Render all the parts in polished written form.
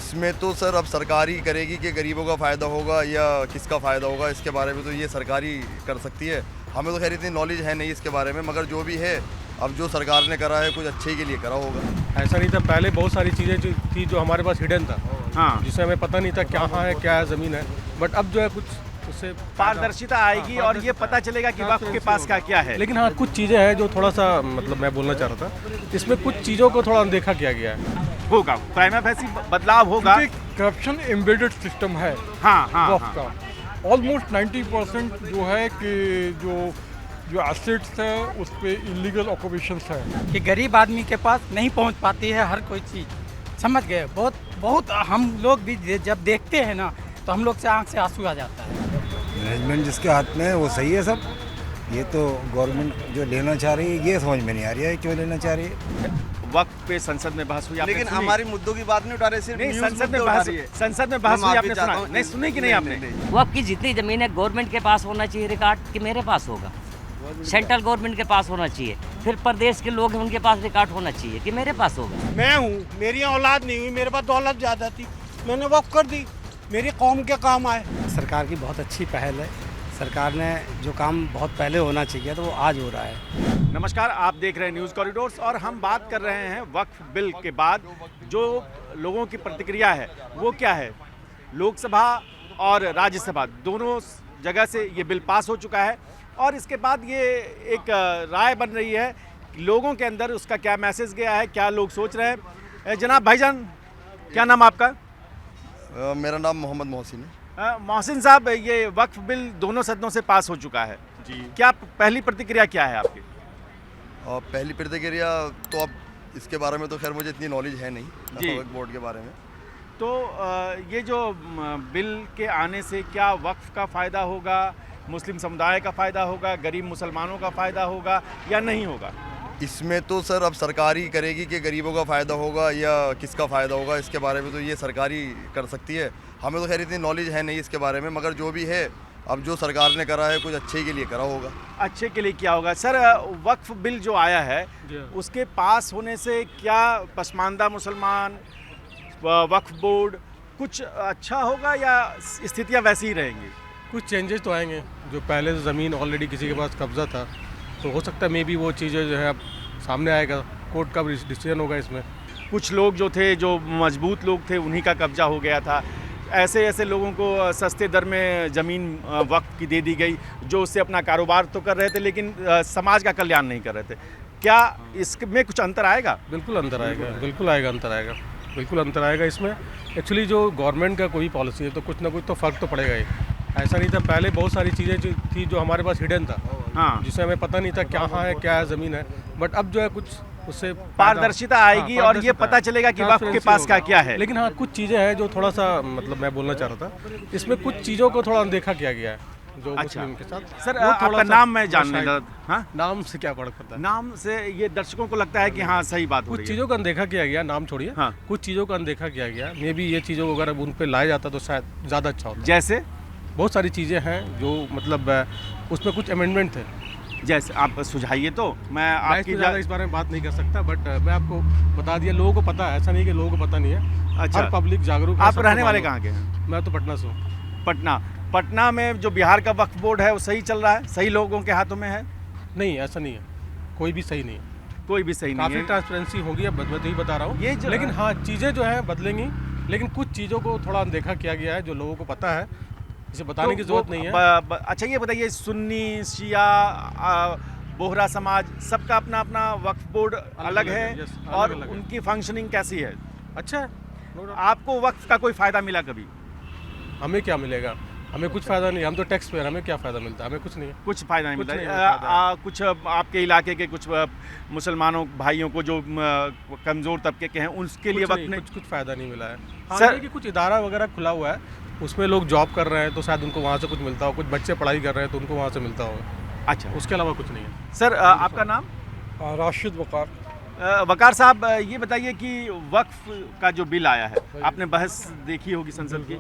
इसमें तो सर अब सरकार ही करेगी कि गरीबों का फ़ायदा होगा या किसका फ़ायदा होगा, इसके बारे में तो ये सरकार ही कर सकती है। हमें तो खैर इतनी नॉलेज है नहीं इसके बारे में, मगर जो भी है अब जो सरकार ने करा है कुछ अच्छे के लिए करा होगा। ऐसा नहीं था, पहले बहुत सारी चीज़ें जो थी जो हमारे पास हिडन था, हाँ, जिससे हमें पता नहीं था कहाँ है क्या है ज़मीन है, बट अब जो है कुछ उससे पारदर्शिता आएगी और ये पता चलेगा कि वक्फ के पास का क्या है। लेकिन हाँ कुछ चीज़ें हैं जो थोड़ा सा मतलब मैं बोलना चाह रहा था, इसमें कुछ चीज़ों को थोड़ा अनदेखा किया गया है। होगा प्राइमा फैसी बदलाव होगा। करप्शन एम्बेडेड सिस्टम है हाँ हाँ, वक्फ हाँ। का। ऑलमोस्ट 90% जो है कि जो एसेट्स है उस पे इलीगल ऑक्यूपेशंस है। कि गरीब आदमी के पास नहीं पहुंच पाती है हर कोई चीज़, समझ गए। बहुत बहुत हम लोग भी जब देखते हैं ना तो हम लोग से आंख से आंसू आ जाता है। मैनेजमेंट जिसके हाथ में है वो सही है सब। ये तो गवर्नमेंट जो लेना चाह रही है ये समझ में नहीं आ रही है क्यों लेना चाह रही है। वक्त पे संसद में बहस हुई, आपने लेकिन सुनी? हमारी मुद्दों की बात नहीं उठा रहे, सिर्फ नहीं, न्यूज़ संसद मुद्दे में उठा बहस रही है। संसद में बहस हम हुई, आपकी आपने चाहता सुना? हूं- नहीं सुनी कि नहीं आपने? वो आपकी जितनी ज़मीन है गवर्नमेंट के पास होना चाहिए रिकॉर्ड कि मेरे पास होगा, सेंट्रल गवर्नमेंट के पास होना चाहिए, फिर प्रदेश के लोग हैं उनके पास रिकॉर्ड होना चाहिए कि मेरे पास होगा। मैं हूँ, मेरी औलाद नहीं हुई, मेरे पास दौलत ज़्यादा थी, मैंने वक्फ कर दी, मेरी कौम के काम आए। सरकार की बहुत अच्छी पहल है। सरकार ने जो काम बहुत पहले होना चाहिए तो वो आज हो रहा है। नमस्कार, आप देख रहे हैं न्यूज़ कॉरिडोर्स और हम बात कर रहे हैं वक्फ बिल के बाद जो लोगों की प्रतिक्रिया है वो क्या है। लोकसभा और राज्यसभा दोनों जगह से ये बिल पास हो चुका है और इसके बाद ये एक राय बन रही है कि लोगों के अंदर उसका क्या मैसेज गया है, क्या लोग सोच रहे हैं। जनाब भाईजान, क्या नाम आपका? मेरा नाम मोहम्मद मोहसिन है। मोहसिन साहब, ये वक्फ बिल दोनों सदनों से पास हो चुका है जी, क्या पहली प्रतिक्रिया क्या है आपकी? और पहली प्रतिक्रिया तो अब इसके बारे में तो खैर मुझे इतनी नॉलेज है नहीं जी। वक्फ बोर्ड के बारे में। तो ये जो बिल के आने से क्या वक्फ का फ़ायदा होगा, मुस्लिम समुदाय का फ़ायदा होगा, गरीब मुसलमानों का फ़ायदा होगा या नहीं होगा? इसमें तो सर अब सरकार ही करेगी कि गरीबों का फ़ायदा होगा या किसका फ़ायदा होगा, इसके बारे में तो ये सरकार ही कर सकती है। हमें तो खैर इतनी नॉलेज है नहीं इसके बारे में, मगर जो भी है अब जो सरकार ने करा है कुछ अच्छे के लिए करा होगा। अच्छे के लिए क्या होगा? सर, वक्फ बिल जो आया है उसके पास होने से क्या पसमानदा मुसलमान, वक्फ बोर्ड कुछ अच्छा होगा या स्थितियाँ वैसी ही रहेंगी? कुछ चेंजेस तो आएंगे। जो पहले से ज़मीन ऑलरेडी किसी के पास कब्जा था तो हो सकता है मे बी वो चीज़ें जो है अब सामने आएगा, कोर्ट का डिसीजन होगा इसमें। कुछ लोग जो थे, जो मजबूत लोग थे, उन्हीं का कब्जा हो गया था। ऐसे ऐसे लोगों को सस्ते दर में ज़मीन वक्फ की दे दी गई जो उससे अपना कारोबार तो कर रहे थे लेकिन समाज का कल्याण नहीं कर रहे थे। क्या इसमें कुछ अंतर आएगा? बिल्कुल अंतर आएगा, बिल्कुल आएगा, अंतर आएगा, बिल्कुल अंतर आएगा इसमें। एक्चुअली जो गवर्नमेंट का कोई पॉलिसी है तो कुछ ना कुछ तो फ़र्क तो पड़ेगा ही। ऐसा नहीं था, पहले बहुत सारी चीज़ें जो थी जो हमारे पास हिडन था, हाँ, जिससे हमें पता नहीं था कहाँ है क्या है ज़मीन है, बट अब जो है कुछ उससे पारदर्शिता आएगी और ये पता चलेगा कि वक्फ के पास का क्या है। लेकिन हाँ कुछ चीज़ें हैं जो थोड़ा सा मतलब मैं बोलना चाह रहा था, इसमें कुछ चीज़ों को थोड़ा अनदेखा किया गया है जो अच्छा। मुस्लिम के साथ। सर, वो थोड़ा आपका सा नाम मैं जानने शायद- था। हाँ, नाम से क्या फर्क पड़ता है? नाम से ये दर्शकों को लगता है कि हाँ सही बात हो कुछ रही है। चीज़ों का अनदेखा किया गया, नाम छोड़िए, हाँ। कुछ चीज़ों का अनदेखा किया गया। मे बी ये चीज़ों को अगर उन पर लाया जाता तो शायद ज़्यादा अच्छा होता। जैसे बहुत सारी चीज़ें हैं जो मतलब उसमें कुछ अमेंडमेंट थे। जैसे आप सुझाइए तो मैं मैं आपकी ज़्यादा इस बारे में बात नहीं कर सकता, बट मैं आपको बता दिया, लोगों को पता है, ऐसा नहीं कि लोगों को पता नहीं है। अच्छा। हर पब्लिक जागरूक है। आप सबको रहने वाले मालूम। कहाँ के हैं? मैं तो पटना से हूँ। पटना में जो बिहार का वक्फ बोर्ड है वो सही चल रहा है, सही लोगों के हाथों में है? नहीं, ऐसा नहीं है, कोई भी सही नहीं है। कोई भी सही नहीं काफ़ी है। ट्रांसपेरेंसी होगी, अब मैं तो ही बता रहा हूँ ये जो- लेकिन हाँ चीज़ें जो हैं बदलेंगी, लेकिन कुछ चीज़ों को थोड़ा अनदेखा किया गया है जो लोगों को पता है, इसे बताने की ज़रूरत नहीं है। अच्छा, ये बताइए, सुन्नी, शिया, बोहरा समाज, सबका अपना अपना वक्फ बोर्ड अलग है yes, और अलग-अलग है। उनकी फंक्शनिंग कैसी है? अच्छा है, आपको वक्फ का कोई फ़ायदा मिला कभी? हमें क्या मिलेगा? हमें कुछ फ़ायदा नहीं, हम तो टैक्स पेयर, हमें क्या फ़ायदा मिलता है? हमें कुछ नहीं है। कुछ फ़ायदा नहीं कुछ मिलता? नहीं फ़ायदा। कुछ आपके इलाके के कुछ मुसलमानों भाइयों को जो कमज़ोर तबके के हैं उसके लिए कुछ वक्त नहीं, कुछ फ़ायदा नहीं मिला है। हाँ, सर- ये कि कुछ इदारा वगैरह खुला हुआ है, उसमें लोग जॉब कर रहे हैं तो शायद उनको वहाँ से कुछ मिलता हो, कुछ बच्चे पढ़ाई कर रहे हैं तो उनको वहाँ से मिलता होगा। अच्छा, उसके अलावा कुछ नहीं है। सर आपका नाम? राशिद वकार। वकार साहब, ये बताइए कि वक्फ का जो बिल आया है, आपने बहस देखी होगी संसद की,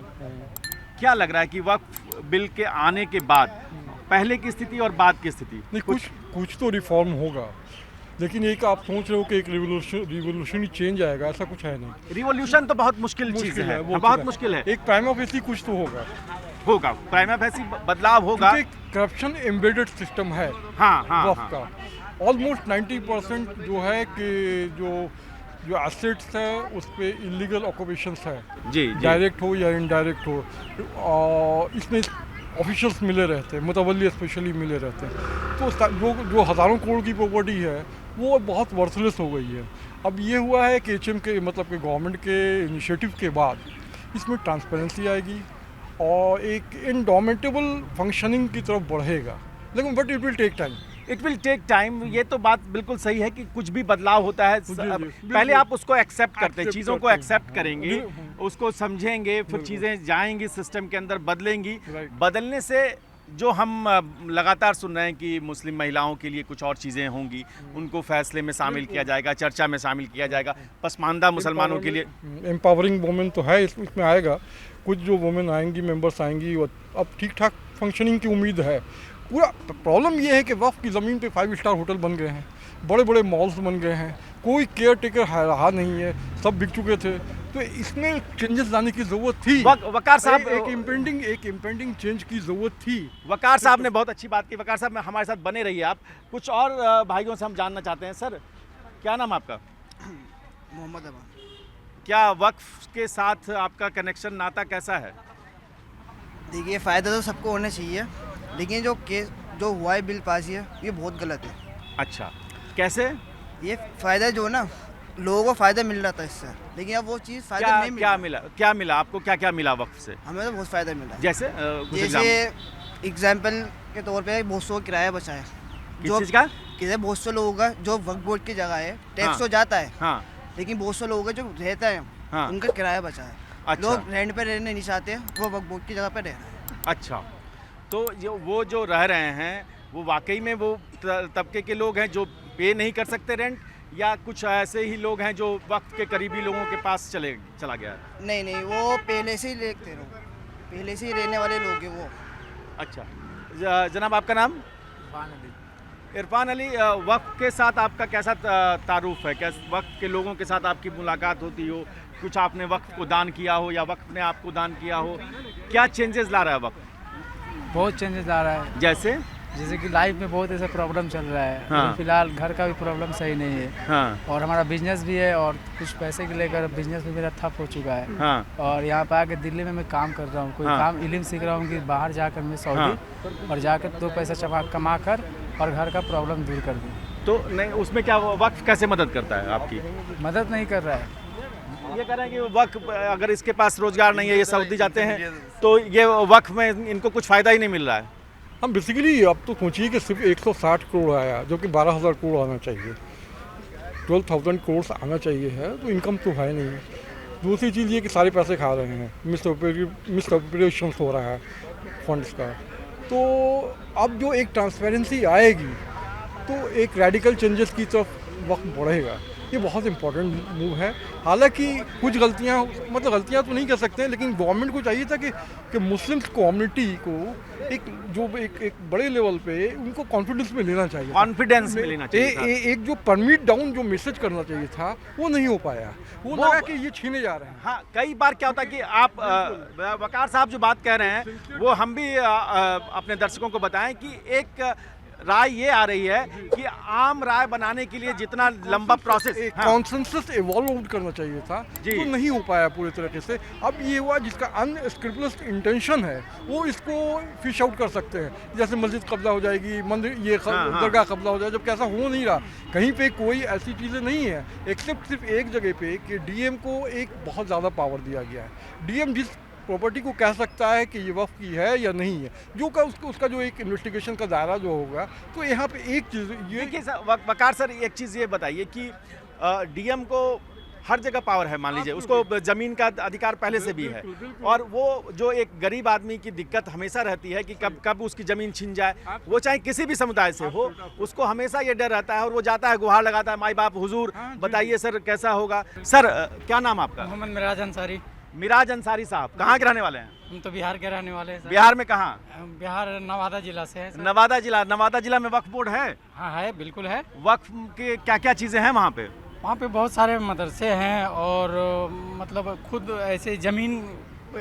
क्या लग रहा है कि वक्फ बिल के आने के बाद पहले की स्थिति और बाद की स्थिति नहीं, कुछ तो रिफॉर्म होगा, लेकिन एक आप सोच रहे हो कि एक रिवोल्यूशनरी चेंज आएगा, ऐसा कुछ है नहीं। रिवॉल्यूशन तो बहुत मुश्किल चीज मुश्किल है, वो बहुत चीज़ है। मुश्किल है। एक प्राइमा फेसी कुछ तो होगा, प्राइमा फेसी बदलाव होगा। क्योंकि करप्शन एम्बेडेड सिस्टम है हाँ हाँ वफ हाँ। का। ऑलमोस्ट 90% जो है कि जो एसेट्स है उस पे इलीगल ऑक्यूपेशंस है, जी जी। डायरेक्ट हो या इनडायरेक्ट हो। और इसमें ऑफिशियल्स मिले रहते हैं, मुतवल्ली स्पेशली मिले रहते हैं। तो जो हज़ारों करोड़ की प्रॉपर्टी है वो बहुत वर्थलेस हो गई है। अब ये हुआ है कि HM के मतलब कि गवर्नमेंट के इनिशिएटिव के बाद इसमें ट्रांसपेरेंसी आएगी और एक इनडोमेटेबल फंक्शनिंग की तरफ बढ़ेगा, लेकिन but it will take time. It will take time, ये तो बात बिल्कुल सही है कि कुछ भी बदलाव होता है पहले आप उसको एक्सेप्ट करते हैं, Accept चीज़ों को करते हैं। एक्सेप्ट करेंगे, उसको समझेंगे, फिर चीज़ें जाएंगी सिस्टम के अंदर, बदलेंगी। Right. बदलने से जो हम लगातार सुन रहे हैं कि मुस्लिम महिलाओं के लिए कुछ और चीज़ें होंगी, उनको फैसले में शामिल किया जाएगा, चर्चा में शामिल किया जाएगा, पसमानदा मुसलमानों के लिए। एम्पावरिंग वुमेन तो है, इसमें आएगा। कुछ जो वुमेन आएंगी, मेंबर्स आएंगी, अब ठीक ठाक फंक्शनिंग की उम्मीद है। पूरा प्रॉब्लम ये है कि वफ़ की ज़मीन पे 5 स्टार होटल बन गए हैं, बड़े बड़े मॉल्स बन गए हैं, कोई केयर टेकर रहा नहीं है, सब बिक चुके थे। तो इसमें चेंजेस लाने की ज़रूरत थी। वकार साहब, एक इम्पेंडिंग चेंज की ज़रूरत थी। वकार साहब ने बहुत अच्छी बात की। वकार साहब हमारे साथ बने रहिए आप। कुछ और भाइयों से हम जानना चाहते हैं। सर, क्या नाम आपका? मोहम्मद अमान। क्या वक्फ के साथ आपका कनेक्शन, नाता कैसा है? देखिए, फ़ायदा तो सबको होना चाहिए, लेकिन जो हुआ है बिल पास है ये बहुत गलत है। अच्छा, कैसे? ये फ़ायदा जो है ना, लोगों को फ़ायदा मिल रहा था इससे, लेकिन अब वो चीज़ फ़ायदा नहीं क्या मिला आपको? क्या मिला वक्फ से? हमें तो बहुत फ़ायदा मिला है। जैसे एग्जाम्पल के तौर पे बहुत सौ किराया बचा है। किस चीज़ का? बहुत से लोगों का जो वक्फ बोर्ड की जगह है, टैक्स हाँ। तो जाता है, हाँ। लेकिन बहुत से लोगों का जो रहता है, हाँ। उनका किराया बचा है। अच्छा। लोग रेंट पे रहने नहीं चाहते, वो वक्फ बोर्ड की जगह पे रह रहे हैं। अच्छा, तो वो जो रह रहे हैं वो वाकई में वो तबके के लोग हैं जो पे नहीं कर सकते रेंट, या कुछ ऐसे ही लोग हैं जो वक्त के करीबी लोगों के पास चला गया है? नहीं, वो पहले से ही लेते रहो, पहले से ही रहने वाले लोग हैं वो। अच्छा, जनाब आपका नाम? इरफान अली। वक्त के साथ आपका कैसा तारुफ है? कैसे वक्त के लोगों के साथ आपकी मुलाकात होती हो? कुछ आपने वक्त को दान किया हो या वक्त ने आपको दान किया हो? क्या चेंजेस ला रहा है वक्त? बहुत चेंजेस आ रहा है। जैसे कि लाइफ में बहुत ऐसा प्रॉब्लम चल रहा है। हाँ। फिलहाल घर का भी प्रॉब्लम सही नहीं है। हाँ। और हमारा बिजनेस भी है, और कुछ पैसे के लेकर बिजनेस भी मेरा ठप हो चुका है। हाँ। और यहाँ पे आके दिल्ली में मैं काम कर रहा हूँ, कोई हाँ। काम इल्म सीख रहा हूँ कि बाहर जाकर मैं सऊदी और जाकर 2 पैसा कमा कर और घर का प्रॉब्लम दूर कर दूँ। तो नहीं, उसमें क्या वक्त कैसे मदद करता है आपकी? मदद नहीं कर रहा है। ये कह रहे हैं कि वक्त, अगर इसके पास रोजगार नहीं है, ये सऊदी जाते हैं, तो ये वक्त में इनको कुछ फ़ायदा ही नहीं मिल रहा है। हम बेसिकली अब तो सोचिए कि सिर्फ 160 करोड़ आया, जो कि 12,000 करोड़ आना चाहिए, 12,000 करोड़ आना चाहिए है, तो इनकम तो है नहीं। दूसरी चीज़ ये कि सारे पैसे खा रहे हैं, मिसअप्रोप्रिएशन हो रहा है फंड्स का। तो अब जो एक ट्रांसपेरेंसी आएगी तो एक रेडिकल चेंजेस की तरफ वक्त बढ़ेगा। ये बहुत इंपॉर्टेंट मूव है। हालांकि कुछ गलतियां तो नहीं कर सकते हैं, लेकिन गवर्नमेंट को चाहिए था कि मुस्लिम कम्युनिटी को एक बड़े लेवल पे उनको कॉन्फिडेंस में लेना चाहिए, कॉन्फिडेंस में लेना चाहिए था। एक जो परमिट डाउन जो मैसेज करना चाहिए था वो नहीं हो पाया। वो लगा कि ये छीने जा रहे हैं। हाँ, कई बार क्या होता है कि आप वकार साहब जो बात कह रहे हैं वो हम भी अपने दर्शकों को बताएं कि एक राय ये आ रही है कि आम राय बनाने के लिए जितना लंबा प्रोसेस, कॉन्सेंसस इवॉल्व आउट करना चाहिए था, तो नहीं हो पाया पूरे तरीके से। अब ये हुआ जिसका अनस्क्रूपुलस इंटेंशन है वो इसको फिश आउट कर सकते हैं। जैसे मस्जिद कब्जा हो जाएगी, मंदिर ये दरगाह कब्जा हो जाए, जब कैसा हो नहीं रहा। कहीं पे कोई ऐसी चीज़ें नहीं है एक्सेप्ट सिर्फ एक जगह पे कि डीएम को एक बहुत ज़्यादा पावर दिया गया है। डीएम जिस प्रॉपर्टी को कह सकता है कि ये वफ़ की है या नहीं है, जो का उसका जो एक इन्वेस्टिगेशन का दायरा जो होगा। तो यहाँ पे एक चीज़ ये देखिए वकार सर, एक चीज़ ये बताइए कि डीएम को हर जगह पावर है, मान लीजिए उसको ज़मीन का अधिकार पहले से भी है, और वो जो एक गरीब आदमी की दिक्कत हमेशा रहती है कि कब उसकी ज़मीन छीन जाए, वो चाहे किसी भी समुदाय से हो, उसको हमेशा ये डर रहता है, और वो जाता है गुहार लगाता है, माई बाप हुजूर बताइए सर कैसा होगा। सर, क्या नाम आपका? मोहम्मद मिराज अंसारी। मिराज अंसारी साहब कहाँ के रहने वाले हैं? हम तो बिहार के रहने वाले हैं सर। बिहार में कहाँ? बिहार नवादा जिला से है सर। नवादा जिला में वक्फ बोर्ड है? हाँ है, बिल्कुल है। वक्फ के क्या क्या चीज़ें हैं वहाँ पे? वहाँ पे बहुत सारे मदरसे हैं और मतलब खुद ऐसे ज़मीन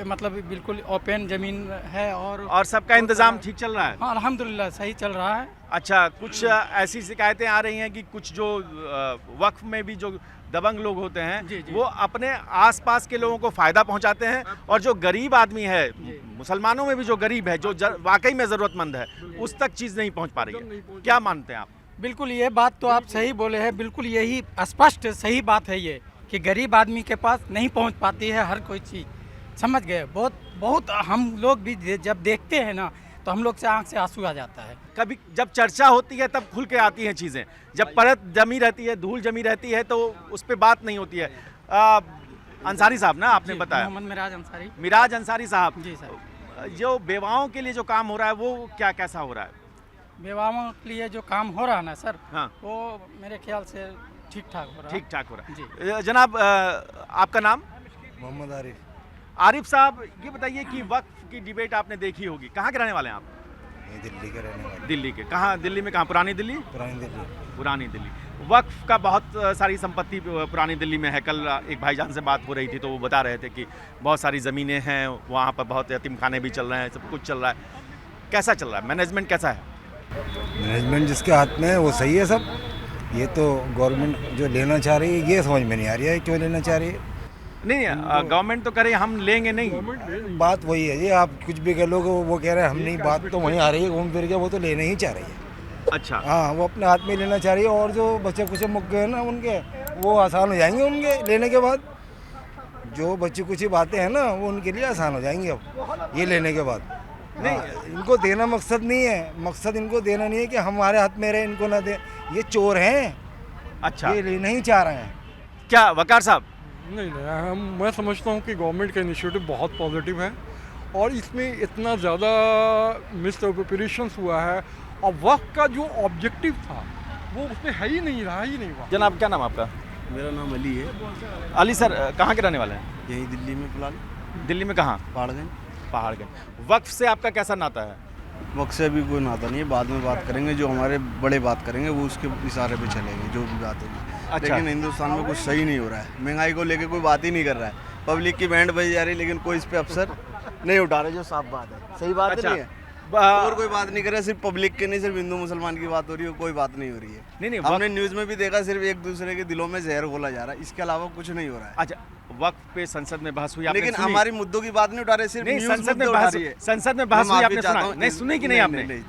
मतलब बिल्कुल ओपन ज़मीन है और सबका इंतजाम ठीक चल रहा है? हाँ अल्हम्दुलिल्लाह सही चल रहा है। अच्छा, कुछ ऐसी शिकायतें आ रही हैं कि कुछ जो वक्फ में भी जो दबंग लोग होते हैं जी, जी। वो अपने आसपास के लोगों को फ़ायदा पहुंचाते हैं और जो गरीब आदमी है, मुसलमानों में भी जो गरीब है, जो वाकई में ज़रूरतमंद है, उस तक चीज़ नहीं पहुंच पा रही है। क्या मानते हैं आप? बिल्कुल ये बात तो आप सही बोले हैं, बिल्कुल यही स्पष्ट सही बात है ये कि गरीब आदमी के पास नहीं पहुंच पाती है हर कोई चीज़, समझ गए। बहुत हम लोग भी जब देखते हैं ना तो हम लोग से आंख से आंसू आ जाता है। कभी जब चर्चा होती है तब खुल के आती हैं चीज़ें, जब परत जमी रहती है, धूल जमी रहती है तो उस पर बात नहीं होती है। अंसारी साहब ना आपने बताया, मोहम्मद मिराज अंसारी साहब जी सर। जो बेवाओं के लिए जो काम हो रहा है वो क्या कैसा हो रहा है? बेवाओं के लिए जो काम हो रहा है ना सर, हाँ, वो मेरे ख्याल से ठीक ठाक हो रहा है। ठीक ठाक हो रहा है जी। जनाब, आपका नाम? मोहम्मद आरिफ। आरिफ साहब, ये बताइए कि वक्फ की डिबेट आपने देखी होगी, कहाँ के रहने वाले हैं आप? ये दिल्ली के रहने वाले। दिल्ली के कहाँ? दिल्ली में कहाँ? पुरानी दिल्ली? पुरानी दिल्ली। पुरानी दिल्ली। वक्फ का बहुत सारी संपत्ति पुरानी दिल्ली में है। कल एक भाईजान से बात हो रही थी तो वो बता रहे थे कि बहुत सारी ज़मीनें हैं वहाँ पर, बहुत यतीम खाने भी चल रहे हैं, सब कुछ चल रहा है। कैसा चल रहा है? मैनेजमेंट कैसा है? मैनेजमेंट जिसके हाथ में है वो सही है सब। ये तो गवर्नमेंट जो लेना चाह रही है ये समझ में नहीं आ रही है क्यों लेना चाह रही है। नहीं, गवर्नमेंट तो करे, हम लेंगे नहीं। बात वही है, ये आप कुछ भी कह लो वो कह रहे हैं हम नहीं, बात तो वहीं आ रही है घूम फिर के, वो तो लेना ही चाह रही है। अच्छा, हाँ, वो अपने हाथ में लेना चाह रही है और जो बच्चे कुछ मुक गए ना उनके, वो आसान हो जाएंगे उनके लेने के बाद। जो बच्चे कुछ बातें हैं ना वो उनके लिए आसान हो जाएंगी अब ये लेने के बाद। नहीं, इनको देना मकसद नहीं है, मकसद इनको देना नहीं है कि हमारे हाथ में रहे, इनको ना दे। ये चोर हैं। अच्छा, ये लेना ही चाह रहे हैं। क्या वकार साहब? नहीं, मैं समझता हूँ कि गवर्नमेंट का इनिशिएटिव बहुत पॉजिटिव है और इसमें इतना ज़्यादा मिसअप्रोप्रिएशंस हुआ है और वक्त का जो ऑब्जेक्टिव था वो उसमें है ही नहीं रहा, ही नहीं हुआ। जनाब, क्या नाम आपका? मेरा नाम अली है। अली सर, कहाँ के रहने वाले हैं? यही दिल्ली में फिलहाल। दिल्ली में कहाँ? पहाड़गंज। वक्फ से आपका कैसा नाता है? वक्त से अभी कोई नाता नहीं है, बाद में बात करेंगे। जो हमारे बड़े बात करेंगे वो उसके इशारे पे चलेंगे, जो भी बात होगी। अच्छा। लेकिन हिंदुस्तान में कुछ सही नहीं हो रहा है। महंगाई को लेकर कोई बात ही नहीं कर रहा है। पब्लिक की बैंड बजी जा रही है लेकिन कोई इस पे अफसर नहीं उठा रहे, जो साफ बात है। सही बात अच्छा। नहीं है। और कोई बात नहीं कर रहा, सिर्फ पब्लिक के नहीं, सिर्फ हिंदू मुसलमान की बात हो रही है, कोई बात नहीं हो रही है। नहीं, हमने न्यूज़ में भी देखा, सिर्फ एक दूसरे के दिलों में जहर घोला जा रहा है, इसके अलावा कुछ नहीं हो रहा है। अच्छा, वक्फ पे संसद में बहस हुई, आपने लेकिन सुनी? हमारी मुद्दों की बात नहीं उठा रहे, सिर्फ नहीं, न्यूज़ संसद में मुद्दे उठा बहस रही है। हुई, आपने सुना? नहीं, सुनी कि नहीं आपने? नहीं।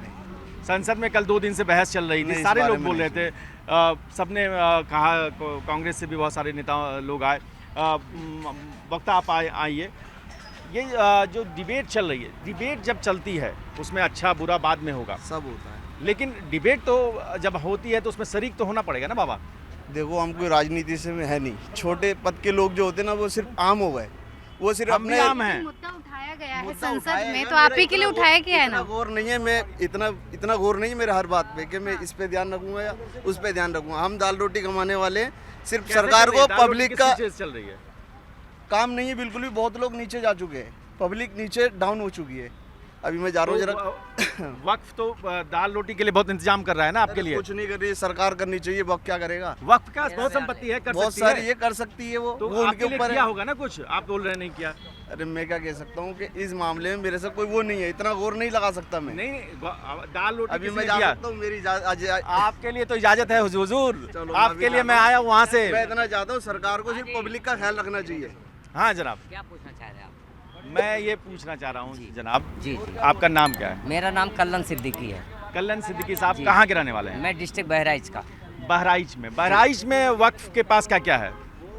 संसद में कल 2 दिन से बहस चल रही थी, नहीं, सारे इस लोग बारे में बोल रहे नहीं थे, सबने कहा, कांग्रेस से भी बहुत सारे नेता लोग आए। वक्ता आप आइए, ये जो डिबेट चल रही है, डिबेट जब चलती है उसमें अच्छा बुरा बाद में होगा, सब होता है। लेकिन डिबेट तो जब होती है तो उसमें शरीक तो होना पड़ेगा ना बाबा। देखो, हम कोई राजनीति से में है नहीं, छोटे पद के लोग जो होते हैं ना वो सिर्फ आम हो गए, वो सिर्फ हम भी अपने आम हैं। मुद्दा उठाया गया है मुद्दा संसद उठाया में, है, तो मेरा आप ही के लिए इतना उठाया गया है इतना ना। गौर नहीं है, मैं इतना गौर नहीं है मेरे हर बात पे कि मैं इस पे ध्यान रखूंगा या उस पे ध्यान रखूंगा। हम दाल रोटी कमाने वाले हैं, सिर्फ कैसे सरकार चल रही है? को दाल रोटी पब्लिक किस का चीज़ से चल रही है? काम नहीं है बिल्कुल भी। बहुत लोग नीचे जा चुके हैं, पब्लिक नीचे डाउन हो चुकी है। अभी मैं जा रहा हूँ जरा। वक्फ तो दाल रोटी के लिए बहुत इंतजाम कर रहा है ना आपके लिए। कुछ नहीं कर रही है, सरकार करनी चाहिए। वक्त क्या करेगा? वक्फ का बहुत संपत्ति है, कर बहुत सकती है। सारी ये कर सकती है, वो तो वो आपके उनके लिए ऊपर किया है। होगा ना कुछ, आप बोल रहे हैं नहीं किया। अरे मैं क्या कह सकता हूँ कि इस मामले में मेरे से कोई वो नहीं है, इतना गौर नहीं लगा सकता मैं। नहीं, दाल रोटी अभी किसने मैं जा दिया? सकता हूँ, मेरी आपके लिए तो इजाजत है हुजूर, चलो, आपके लिए मैं आया हूँ वहाँ से। मैं इतना चाहता हूँ, सरकार को सिर्फ पब्लिक का ख्याल रखना चाहिए। हाँ जनाब, क्या पूछना चाह रहे हैं आप? मैं ये पूछना चाह रहा हूँ जनाब, जी जी, आपका नाम क्या है? मेरा नाम कल्लन सिद्दीकी है। कल्याण सिद्दीकी साहब, जी। कहाँ के रहने वाले हैं? मैं डिस्ट्रिक्ट बहराइच का। बहराइच में वक्फ के पास क्या क्या है?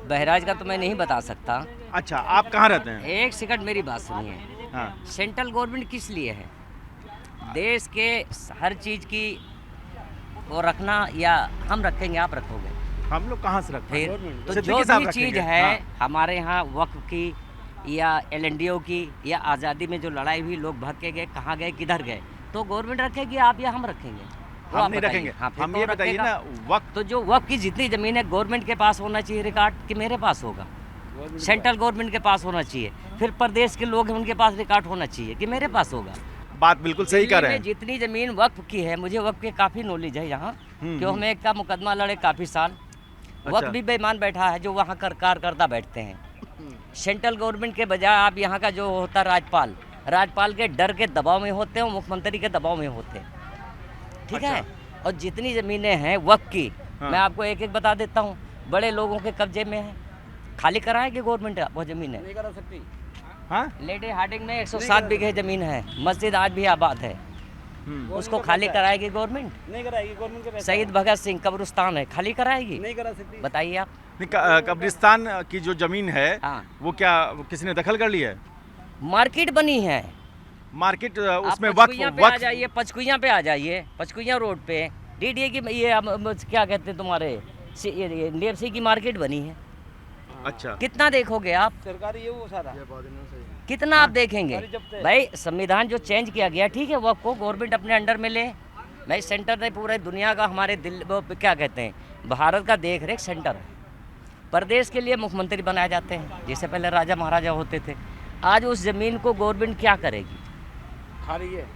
बहराइच का तो मैं नहीं बता सकता। अच्छा, आप कहाँ रहते हैं? एक सेकंड मेरी बात सुनिए। हाँ, सेंट्रल गवर्नमेंट किस लिए है? देश के हर चीज़ की वो रखना, या हम रखेंगे, आप रखोगे? हम लोग कहाँ से रखते हैं? फिर तो सिद्दीकी जो साहब भी रखेंगे। चीज़ है हाँ। हमारे यहाँ वक्फ की या LNDO की या आज़ादी में जो लड़ाई हुई, लोग भाग के गए, कहाँ गए, किधर गए, तो गवर्नमेंट रखेगी आप या हम रखेंगे? वो हम आप नहीं बताइए। रखेंगे। हाँ, फिर हम तो ये बताइए रखेगा। ना, वक्त तो जो वक्फ की जितनी ज़मीन है गवर्नमेंट के पास होना चाहिए रिकॉर्ड, कि मेरे पास होगा? सेंट्रल गवर्नमेंट के पास होना चाहिए, फिर प्रदेश के लोग हैं उनके पास रिकॉर्ड होना चाहिए कि मेरे पास होगा। बात बिल्कुल सही कर रहे दिल्ली हैं। में जितनी जमीन वक्फ की है, मुझे वक्फ के काफ़ी नॉलेज है यहाँ, क्यों हम एक का मुकदमा लड़े काफ़ी साल। वक्फ भी बेईमान बैठा है जो वहाँ कार्यकर्ता बैठते हैं। सेंट्रल गवर्नमेंट के बजाय आप यहाँ का जो होता है राजपाल के डर के दबाव में होते हैं, मुख्यमंत्री के दबाव में होते हैं, ठीक है। और जितनी ज़मीनें हैं वक्फ की, मैं आपको एक एक बता देता हूँ, बड़े लोगों के कब्जे में है, खाली कराएगी गवर्नमेंट वो ज़मीन है। नहीं करा सकती। हाँ, लेडी हार्डिंग में 107 बीघे ज़मीन है, मस्जिद आज भी आबाद है, उसको खाली कराएगी गवर्नमेंट? नहीं कराएगी गवर्नमेंट के पैसे। शहीद भगत सिंह कब्रिस्तान है, खाली कराएगी? नहीं करा सकती। बताइए आप। कब्रिस्तान की जो जमीन है हाँ। वो क्या किसी ने दखल कर ली है? मार्केट बनी है, मार्केट आप उसमें पचकुइयाँ पे आ वक्फ जाइए, पचकुइयाँ पे आ जाइए, पचकुइयाँ रोड पे डीडीए की ये क्या कहते हैं तुम्हारे डीएफसी की मार्केट बनी है। अच्छा, कितना देखोगे आप? सरकारी ये वो सारा कितना आप देखेंगे? भाई संविधान जो चेंज किया गया, ठीक है, वो को गवर्नमेंट अपने अंडर में ले। भाई सेंटर ने पूरे दुनिया का हमारे दिल्ली वो क्या कहते हैं, भारत का देख रेख सेंटर है। प्रदेश के लिए मुख्यमंत्री बनाए जाते हैं, जैसे पहले राजा महाराजा होते थे। आज उस ज़मीन को गवर्नमेंट क्या करेगी? खा रही है,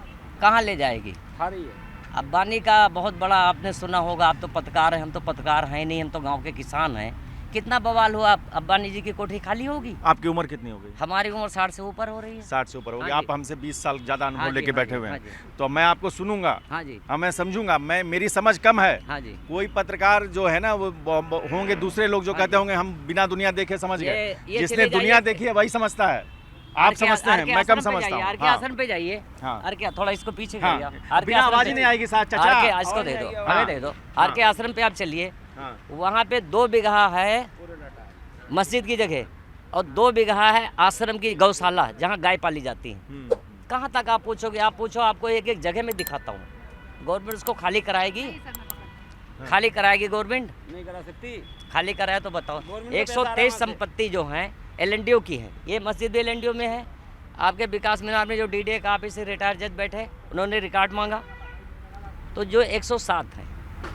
कहाँ ले जाएगी? खा रही है। अंबानी का बहुत बड़ा आपने सुना होगा, आप तो पत्रकार हैं, हम तो पत्रकार हैं नहीं, हम तो गांव के किसान हैं। कितना बवाल हुआ, अंबानी जी की कोठी खाली होगी? आपकी उम्र कितनी हो गई? हमारी उम्र 60 से ऊपर हो रही है। 60 से ऊपर हो गई। हाँ आप जी। हमसे 20 साल ज़्यादा अनुभव हाँ जी, लेके हाँ बैठे जी, हुए हाँ हैं, जी। तो मैं आपको सुनूंगा, हाँ जी, हाँ मैं समझूंगा। मेरी समझ कम है। हाँ जी। कोई पत्रकार जो है ना वो होंगे दूसरे लोग जो हाँ कहते जी। होंगे हम बिना दुनिया देखे समझ गए। ये जिसने चले दुनिया जाइए। देखी है वही समझता है। आप समझते हैं, मैं कम समझता हूँ। आर के आश्रम पे जाइए। हाँ। आर के थोड़ा इसको पीछे हाँ। करिए। आर के बिना आश्रम आवाज पे- ही नहीं आएगी साथ चाचा। आर के इसको दे दो, हाँ। हमें दे दो। आर के आश्रम पे आप चलिए, हाँ। वहाँ पे 2 बीघा है मस्जिद की जगह और 2 बीघा है आश्रम की गौशाला जहाँ गाय पाली जाती है। कहाँ तक आप पूछोगे? आप पूछो, आपको एक एक जगह में दिखाता हूँ। गवर्नमेंट उसको खाली कराएगी? खाली कराएगी गवर्नमेंट? नहीं करा सकती। खाली कराया तो बताओ। गवर्नमेंट का पैसा आ रहा है 123 वहाँ से। संपत्ति जो हैं एलएनडीओ की है। ये मस्जिद भी एलएनडीओ में है। आपके विकास मीनार में जो डीडीए का ऑफिस से रिटायर्ड जज बैठे, उन्होंने रिकॉर्ड मांगा, तो जो 107 है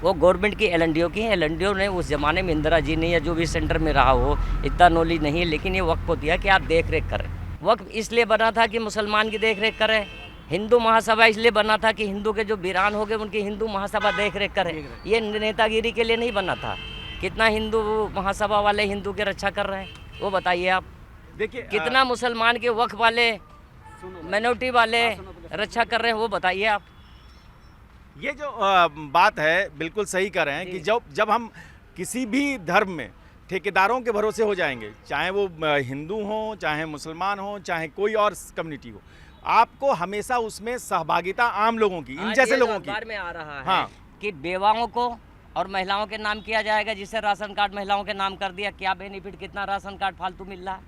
वो गवर्नमेंट की एलएनडीओ की है। एलएनडीओ ने उस ज़माने में इंदिरा जी ने या जो भी सेंटर में रहा हो, इतना नॉलेज नहीं है, लेकिन ये वक्फ को दिया कि आप देख रेख करें। वक्फ इसलिए बना था कि मुसलमान की देख रेख करें। हिंदू महासभा इसलिए बना था कि हिंदू के जो वीरान हो गए उनकी हिंदू महासभा देख रेख करे। ये नेतागिरी के लिए नहीं बना था। कितना हिंदू महासभा वाले हिंदू की रक्षा कर रहे हैं वो बताइए आप। देखिए कितना मुसलमान के वक्फ वाले माइनॉरिटी वाले रक्षा कर रहे हैं वो बताइए आप। ये जो बात है बिल्कुल सही कर रहे हैं कि जब हम किसी भी धर्म में ठेकेदारों के भरोसे हो जाएंगे, चाहे वो हिंदू हो, चाहे मुसलमान हो, चाहे कोई और कम्युनिटी हो, आपको हमेशा उसमें सहभागिता आम लोगों की, इन आज जैसे ये लोगों अखबार की। में आ रहा है हाँ। कि बेवाओं को और महिलाओं के नाम किया जाएगा, जिससे राशन कार्ड महिलाओं के नाम कर दिया। क्या बेनिफिट, कितना राशन कार्ड फालतू मिल रहा है।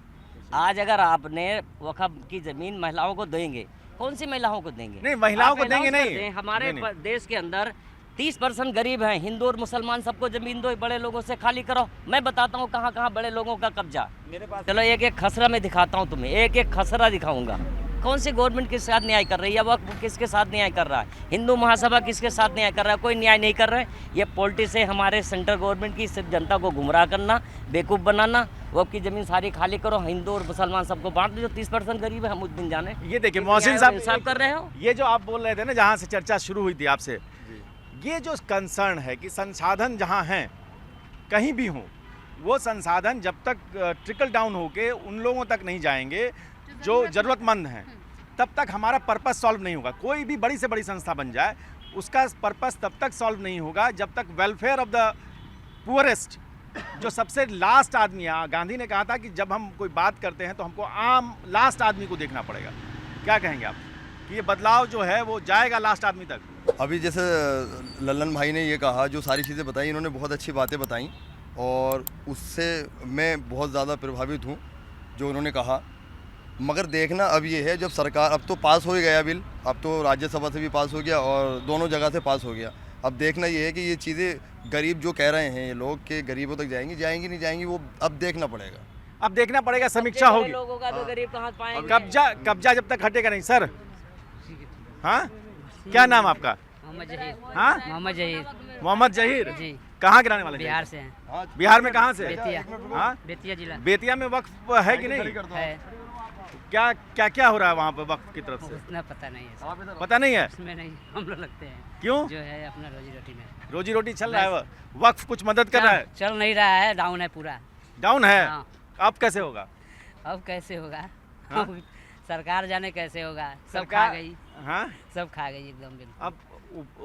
आज अगर आपने वक्फ की ज़मीन महिलाओं को देंगे, कौन सी महिलाओं को देंगे? नहीं, महिलाओं आप को देंगे announce कर नहीं। दें, हमारे नहीं। देश के अंदर 30% गरीब हैं, हिंदू और मुसलमान सबको ज़मीन दो, बड़े लोगों से खाली करो। मैं बताता हूँ कहाँ कहाँ बड़े लोगों का कब्जा। मेरे पास चलो एक एक खसरा मैं दिखाता हूँ तुम्हें, एक एक खसरा दिखाऊंगा। कौन सी गवर्नमेंट किसके साथ न्याय कर रही है, वक्फ किसके साथ न्याय कर रहा है, हिंदू महासभा किसके साथ न्याय कर रहा है? कोई न्याय नहीं कर रहा है। ये पॉलिटिक्स है हमारे सेंट्रल गवर्नमेंट की, सिर्फ जनता को गुमराह करना, बेवकूफ़ बनाना। वक्फ की ज़मीन सारी खाली करो, हिंदू और मुसलमान सबको बांट दो। जो 30% गरीब है हम उस दिन जाने। ये देखिए इस मोहसिन न्याय साहब, और इंसाफ कर रहे हो। ये जो आप बोल रहे थे ना, जहाँ से चर्चा शुरू हुई थी आपसे, ये जो कंसर्न है कि संसाधन जहाँ हैं कहीं भी हों, वो संसाधन जब तक ट्रिकल डाउन होके उन लोगों तक नहीं जाएंगे जो ज़रूरतमंद हैं, तब तक हमारा पर्पस सॉल्व नहीं होगा। कोई भी बड़ी से बड़ी संस्था बन जाए, उसका पर्पस तब तक सॉल्व नहीं होगा जब तक वेलफेयर ऑफ द पुअरेस्ट, जो सबसे लास्ट आदमी है। गांधी ने कहा था कि जब हम कोई बात करते हैं तो हमको आम लास्ट आदमी को देखना पड़ेगा। क्या कहेंगे आप कि ये बदलाव जो है वो जाएगा लास्ट आदमी तक? अभी जैसे लल्लन भाई ने ये कहा, जो सारी चीज़ें बताई, इन्होंने बहुत अच्छी बातें बताई और उससे मैं बहुत ज़्यादा प्रभावित हूँ जो उन्होंने कहा। मगर देखना अब ये है, जब सरकार, अब तो पास हो ही गया बिल, अब तो राज्यसभा से भी पास हो गया और दोनों जगह से पास हो गया। अब देखना ये है कि ये चीज़ें गरीब जो कह रहे हैं ये लोग कि गरीबों तक जाएंगी नहीं जाएंगी, वो अब देखना पड़ेगा। अब देखना पड़ेगा, समीक्षा बड़े होगी। लोगों का तो गरीब कहाँ पाएंगे? कब्जा जब तक हटेगा नहीं। सर, हाँ, क्या नाम आपका? मोहम्मद जहीर। हाँ, मोहम्मद जहीर मोहम्मद जहीर। जी। कहाँ के रहने वाले हैं? बिहार से हैं। बिहार में कहाँ से? बेतिया। हाँ? बेतिया जिला बेतिया में वक्फ है कि नहीं? है। क्या क्या क्या हो रहा है वहाँ पे वक्फ की तरफ से? उतना पता नहीं है, पता नहीं है? उसमें नहीं हम लोग लगते हैं। क्यों? जो है अपना रोजी रोटी में रोजी रोटी चल रहा है, वक्फ कुछ मदद कर रहा है? चल नहीं रहा है, डाउन है पूरा। डाउन है? हाँ। अब कैसे होगा? अब कैसे होगा? हाँ? सरकार जाने कैसे होगा, सब खा सरकार- गई। हाँ? सब खा गई एकदम बिल्कुल। अब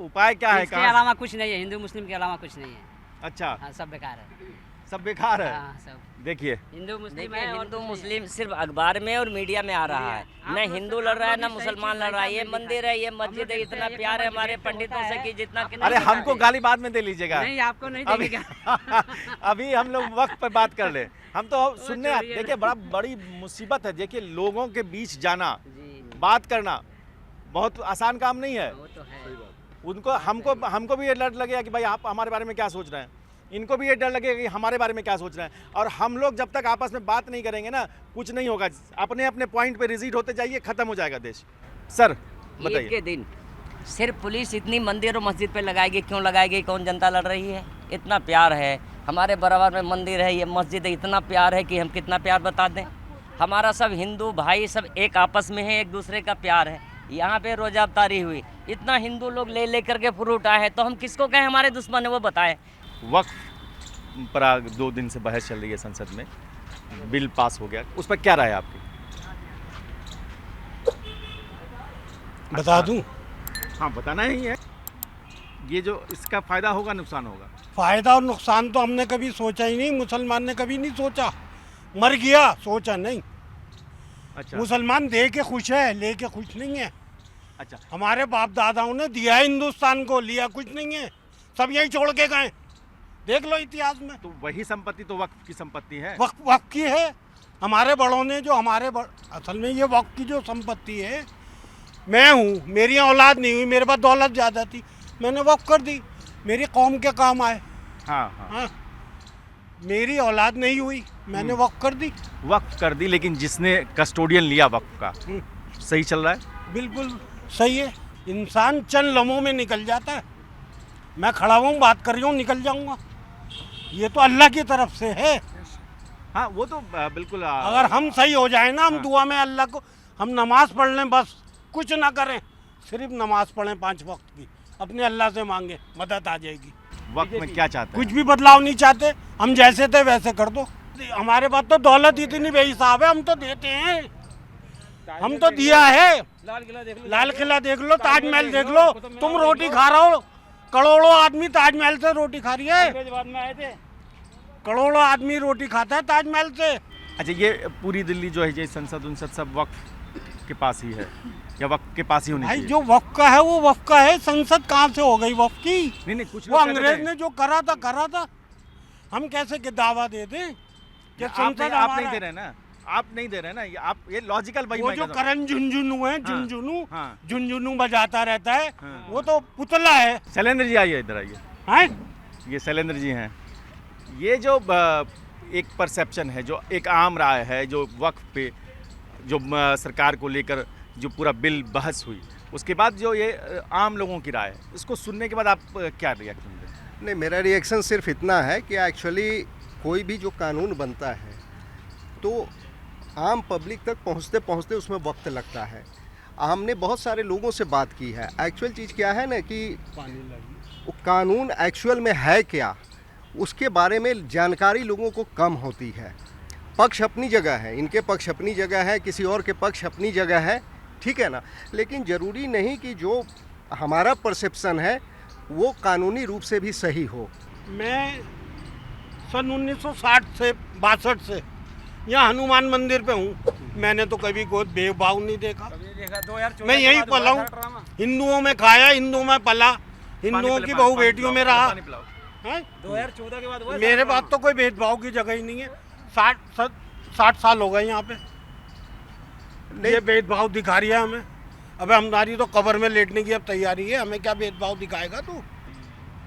उपाय क्या है? इसके कहाँ? अलावा कुछ नहीं है, हिंदू मुस्लिम के अलावा कुछ नहीं है। अच्छा, हाँ, सब बेकार है। सब बेकार है। हाँ, सब देखिए, हिंदू मुस्लिम देखिए, है और हिंदू मुस्लिम सिर्फ अखबार में और मीडिया में आ रहा है। न हिंदू लड़ रहा है, न मुसलमान लड़ रहा है। ये मंदिर है, ये मस्जिद है, इतना प्यार है हमारे पंडितों से कि जितना कि अरे हमको गाली बाद में दे लीजिएगा। नहीं, आपको नहीं अभी देगा। अभी हम लोग वक्त पर बात कर ले। हम तो सुनने देखिए, बड़ी मुसीबत है। देखिए, लोगों के बीच जाना, बात करना बहुत आसान काम नहीं है। वो तो है। उनको हमको भी ये डर लगेगा कि भाई आप हमारे बारे में क्या सोच रहे हैं, इनको भी ये डर लगेगा कि हमारे बारे में क्या सोच रहे हैं। और हम लोग जब तक आपस में बात नहीं करेंगे ना, कुछ नहीं होगा। अपने अपने पॉइंट पे रिजीट होते जाइए, खत्म हो जाएगा देश। सर ईद बताइए। के दिन सिर्फ पुलिस इतनी मंदिर और मस्जिद पे लगाएगी, क्यों लगाएगी? कौन जनता लड़ रही है? इतना प्यार है, हमारे बराबर में मंदिर है, ये मस्जिद है, इतना प्यार है कि हम कितना प्यार बता दें। हमारा सब हिंदू भाई सब एक आपस में है, एक दूसरे का प्यार है। यहाँ पे रोजा अफ्तारी हुई, इतना हिंदू लोग ले लेकर के फ्रूट आए हैं, तो हम किसको कहें हमारे दुश्मन है? वो बताएं। वक्फ पर 2 दिन से बहस चल रही है संसद में, बिल पास हो गया, उस पर क्या राय है आपकी? बता दूं? हाँ, बताना ही है। ये जो इसका फायदा होगा, नुकसान होगा? फायदा और नुकसान तो हमने कभी सोचा ही नहीं, मुसलमान ने कभी नहीं सोचा। मर गया, सोचा नहीं। अच्छा, मुसलमान दे के खुश है, ले के खुश नहीं है। अच्छा, हमारे बाप दादाओं ने दिया है हिंदुस्तान को, लिया कुछ नहीं है, सब यही छोड़ के गए। देख लो इतिहास में। तो वही संपत्ति तो वक्फ की संपत्ति है। वक्फ की है। हमारे बड़ों ने जो असल में ये वक्फ की जो संपत्ति है, मैं हूँ, मेरी औलाद नहीं हुई, मेरे पास दौलत ज़्यादा थी, मैंने वक्फ कर दी, मेरी कौम के काम आए। हाँ, हाँ, हाँ, मेरी औलाद नहीं हुई, मैंने वक्फ कर दी। वक्फ कर दी, लेकिन जिसने कस्टोडियन लिया वक्फ का, सही चल रहा है? बिल्कुल सही है। इंसान चंद लम्हों में निकल जाता है। मैं खड़ा हूँ, बात कर रही हूँ, निकल जाऊँगा। ये तो अल्लाह की तरफ से है। हाँ, वो तो बिल्कुल। अगर हम सही हो जाए ना, हम दुआ में अल्लाह को, हम नमाज पढ़ लें, बस कुछ ना करें, सिर्फ नमाज पढ़ें 5 वक्त की, अपने अल्लाह से मांगे, मदद आ जाएगी। वक्त में क्या चाहते हैं? कुछ भी बदलाव नहीं चाहते, हम जैसे थे वैसे कर दो। हमारे पास तो दौलत इतनी बेहिसाब है, हम तो देते हैं, हम तो दिया है। लाल किला देख लो, ताजमहल देख लो, तुम रोटी खा रहे हो, करोड़ों आदमी ताजमहल से रोटी खा रही है। करोड़ों आदमी रोटी खाता है ताजमहल से। अच्छा, ये पूरी दिल्ली जो है, ये संसद उनसद सब वक्फ के पास ही है या वक्फ के पास ही होनी भाई चाहिए? जो वक्फ का है वो वक्फ का है, संसद कहाँ से हो गई वक्फ की? नहीं, कुछ वो अंग्रेज ने जो करा था, हम कैसे के दावा दे दें कि संसद आप नहीं दे रहे ना, आप नहीं दे रहे ना, ये लॉजिकल भाई। वो जो करण झुंझुनू है, हाँ। झुंझुनू बजाता रहता है, वो तो पुतला है। शैलेंद्र जी आइए, इधर आइए। हैं? ये शैलेंद्र जी हैं। ये जो एक परसेप्शन है, जो एक आम राय है, जो वक्फ पे जो सरकार को लेकर जो पूरा बिल बहस हुई, उसके बाद जो ये आम लोगों की राय है, इसको सुनने के बाद आप क्या रिएक्शन दें? नहीं, मेरा रिएक्शन सिर्फ इतना है कि एक्चुअली कोई भी जो कानून बनता है तो आम पब्लिक तक पहुंचते पहुंचते उसमें वक्त लगता है। हमने बहुत सारे लोगों से बात की है। एक्चुअल चीज़ क्या है ना कि वो कानून एक्चुअल में है क्या, उसके बारे में जानकारी लोगों को कम होती है। पक्ष अपनी जगह है, इनके पक्ष अपनी जगह है, किसी और के पक्ष अपनी जगह है, ठीक है ना, लेकिन ज़रूरी नहीं कि जो हमारा परसेप्शन है वो कानूनी रूप से भी सही हो। मैं सन 1960 से 62 से यहाँ हनुमान मंदिर पे हूँ, मैंने तो कभी कोई भेदभाव नहीं देखा। मैं यहीं पला हूँ, हिंदुओं में खाया, हिंदुओं में पला, हिंदुओं की बहू बेटियों में रहा। 2014 के बाद मेरे पास तो कोई भेदभाव की जगह ही नहीं है। 60 साल हो गए यहाँ पे, ये भेदभाव दिखा रही है हमें। अबे हमारी तो कब्र में लेटने की अब तैयारी है, हमें क्या भेदभाव दिखाएगा तू?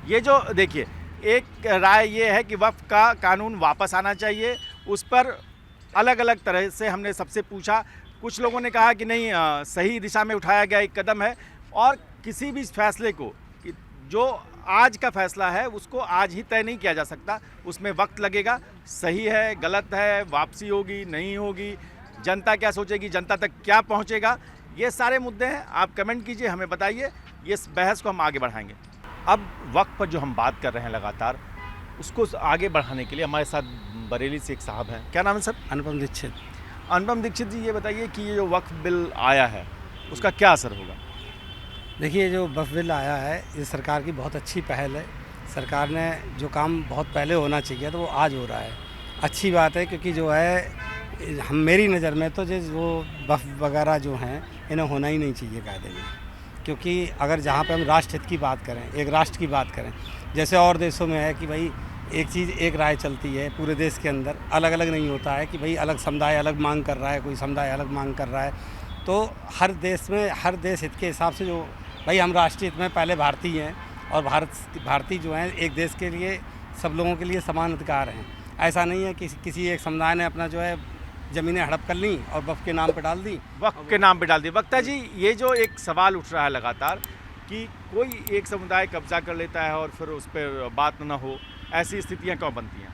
ये जो देखिए, एक राय ये है कि वक्फ का कानून वापस आना चाहिए। उस पर अलग अलग तरह से हमने सबसे पूछा। कुछ लोगों ने कहा कि नहीं, सही दिशा में उठाया गया एक कदम है, और किसी भी फैसले को कि जो आज का फैसला है उसको आज ही तय नहीं किया जा सकता, उसमें वक्त लगेगा। सही है, गलत है, वापसी होगी, नहीं होगी, जनता क्या सोचेगी, जनता तक क्या पहुंचेगा, ये सारे मुद्दे हैं। आप कमेंट कीजिए, हमें बताइए, ये बहस को हम आगे बढ़ाएंगे। अब वक्त पर जो हम बात कर रहे हैं लगातार, उसको आगे बढ़ाने के लिए हमारे साथ बरेली से एक साहब हैं। क्या नाम है सर? अनुपम दीक्षित। अनुपम दीक्षित जी, ये बताइए कि ये जो वक्फ बिल आया है उसका क्या असर होगा? देखिए, जो वक्फ बिल आया है ये सरकार की बहुत अच्छी पहल है। सरकार ने जो काम बहुत पहले होना चाहिए तो वो आज हो रहा है। अच्छी बात है, क्योंकि जो है हम मेरी नज़र में तो जो वक्फ वगैरह जो हैं इन्हें होना ही नहीं चाहिए कायदे में। क्योंकि अगर जहाँ पे हम राष्ट्र हित की बात करें, एक राष्ट्र की बात करें, जैसे और देशों में है कि भाई एक चीज़ एक राय चलती है पूरे देश के अंदर, अलग अलग नहीं होता है कि भाई अलग समुदाय अलग मांग कर रहा है, कोई समुदाय अलग मांग कर रहा है। तो हर देश में हर देश हित के हिसाब से जो भाई हम राष्ट्रीय हित में पहले भारतीय हैं और भारतीय जो हैं एक देश के लिए सब लोगों के लिए समान अधिकार हैं। ऐसा नहीं है कि किसी एक समुदाय ने अपना जो है ज़मीनें हड़प कर ली और वक्फ के नाम पे डाल दी। वक्फ के नाम पे डाल दी। वक्ता जी, ये जो एक सवाल उठ रहा है लगातार कि कोई एक समुदाय कब्जा कर लेता है और फिर उस पर बात ना हो, ऐसी स्थितियाँ क्यों बनती हैं?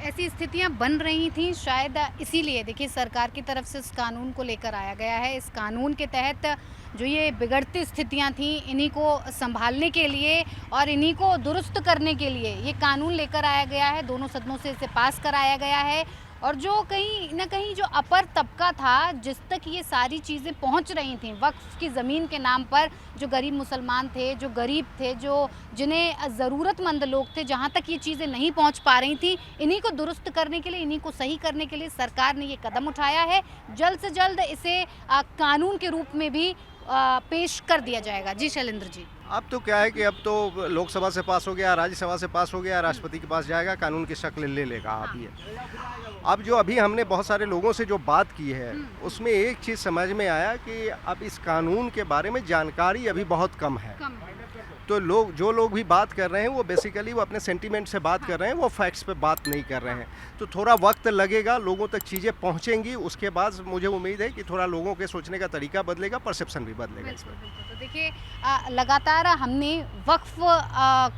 ऐसी स्थितियां बन रही थीं शायद इसीलिए। देखिए, सरकार की तरफ से इस कानून को लेकर आया गया है। इस कानून के तहत जो ये बिगड़ती स्थितियां थीं, इन्हीं को संभालने के लिए और इन्हीं को दुरुस्त करने के लिए ये कानून लेकर आया गया है। दोनों सदनों से इसे पास कराया गया है। और जो कहीं ना कहीं जो अपर तबका था, जिस तक ये सारी चीज़ें पहुंच रही थीं वक्फ की ज़मीन के नाम पर, जो गरीब मुसलमान थे, जो गरीब थे, जो जिन्हें ज़रूरतमंद लोग थे, जहां तक ये चीज़ें नहीं पहुंच पा रही थी, इन्हीं को दुरुस्त करने के लिए, इन्हीं को सही करने के लिए सरकार ने ये कदम उठाया है। जल्द से जल्द इसे कानून के रूप में भी पेश कर दिया जाएगा। जी शैलेंद्र जी। अब तो क्या है कि अब तो लोकसभा से पास हो गया, राज्यसभा से पास हो गया, राष्ट्रपति के पास जाएगा, कानून की शक्ल ले लेगा। अब ये अब जो अभी हमने बहुत सारे लोगों से जो बात की है उसमें एक चीज़ समझ में आया कि अब इस कानून के बारे में जानकारी अभी बहुत कम है। तो जो लोग भी बात कर रहे हैं वो बेसिकली वो अपने सेंटीमेंट से बात कर रहे हैं, वो फैक्ट्स पे बात नहीं कर रहे हैं। तो थोड़ा वक्त लगेगा, लोगों तक चीज़ें पहुंचेंगी, उसके बाद मुझे उम्मीद है कि थोड़ा लोगों के सोचने का तरीका बदलेगा, परसेप्शन भी बदलेगा इसमें। तो देखिए, लगातार हमने वक्फ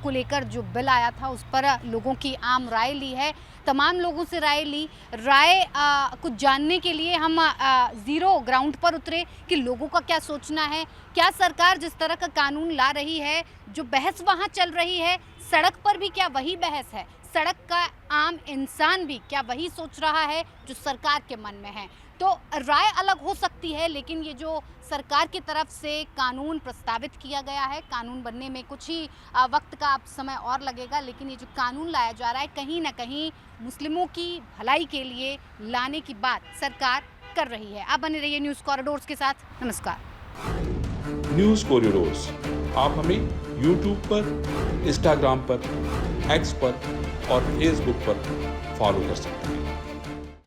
को लेकर जो बिल आया था उस पर लोगों की आम राय ली है। तमाम लोगों से राय ली। कुछ जानने के लिए हम ज़ीरो ग्राउंड पर उतरे कि लोगों का क्या सोचना है। क्या सरकार जिस तरह का कानून ला रही है, जो बहस वहाँ चल रही है, सड़क पर भी क्या वही बहस है? सड़क का आम इंसान भी क्या वही सोच रहा है जो सरकार के मन में है? तो राय अलग हो सकती है, लेकिन ये जो सरकार की तरफ से कानून प्रस्तावित किया गया है, कानून बनने में कुछ ही वक्त का अब समय और लगेगा, लेकिन ये जो कानून लाया जा रहा है कहीं ना कहीं मुस्लिमों की भलाई के लिए लाने की बात सरकार कर रही है। आप बने रहिए न्यूज़ कॉरिडोर्स के साथ। नमस्कार। न्यूज़ कॉरिडोर्स आप हमें यूट्यूब पर, इंस्टाग्राम पर, एक्स पर और फेसबुक पर फॉलो कर सकते हैं।